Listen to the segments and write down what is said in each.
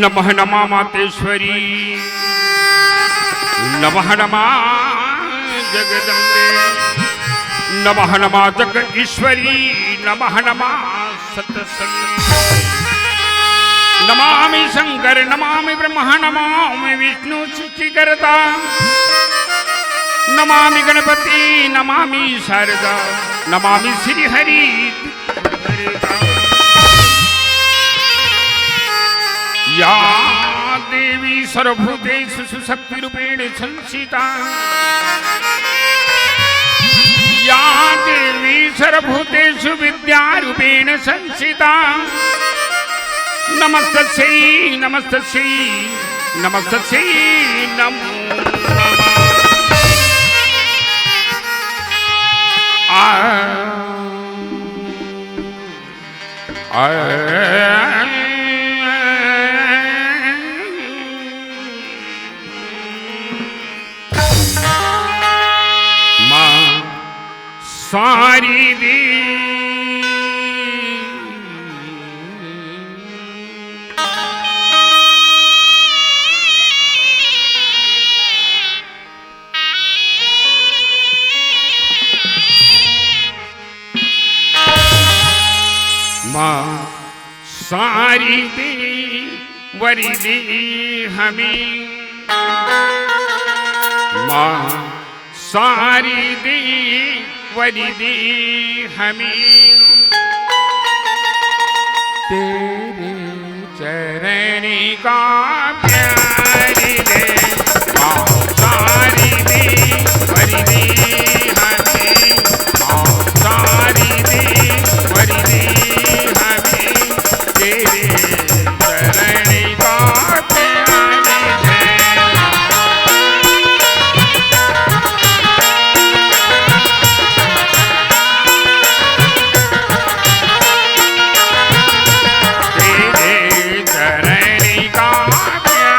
नमः नमा मातेश्वरी, नमः नमा जगदम्बे, नमः नमा जग ईश्वरी, नमः नमा सतसंगी, नमामि शंकर, नमामि ब्रह्म, नमामि विष्णु सृष्टिकर्ता, नमामि गणपति, नमामि शारदा, नमामि श्री हरि। या देवी सर्वभूतेषु सुशक्तिरूपेण संस्थिता, या देवी सर्वभूतेषु विद्यारूपेण संस्थिता, नमस्तस्यै नमस्तस्यै नमस्तस्यै नमो सारी दी माँ सारी दी वरी दी हमें, माँ सारी दी वरी दी हमें, तेरे चरण का प्यार दे, माँ सारी दी वरी दी हमें, माँ सारी दी वरी दी हमें, तेरे चरण का प्यार दे। तेरे चरण का प्यार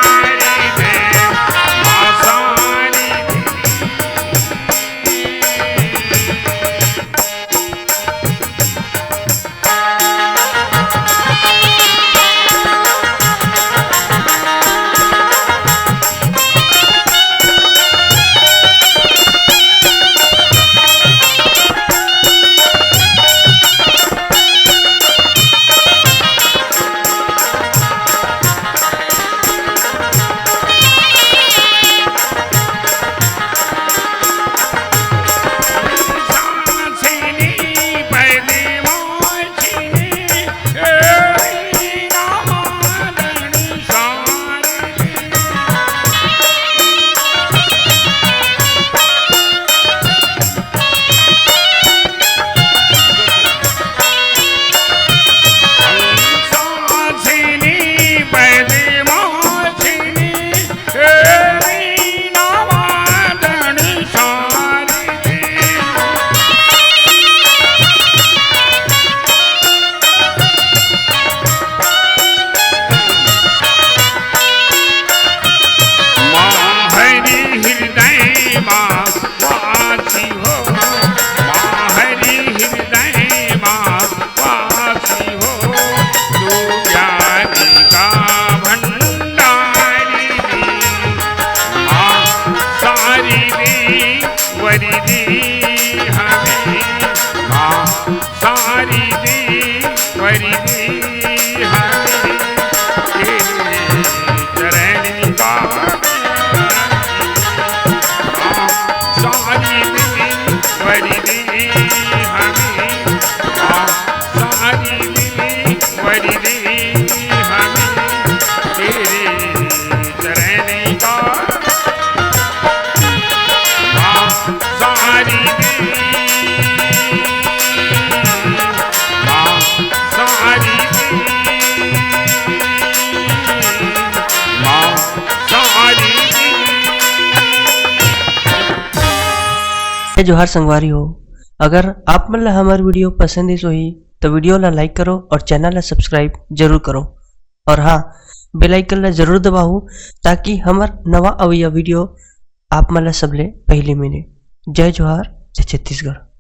जय जोहार संगवारी हो। अगर आप मन ला हमार वीडियो पसंद इस होही तो वीडियो ला लाइक करो और चैनल ला सब्सक्राइब जरूर करो। और हाँ, बेल आइकन ला जरूर दबाओ ताकि हमार नवा अवैया वीडियो आप मन ला सबले पहले मिले। जय जोहार, जय छत्तीसगढ़।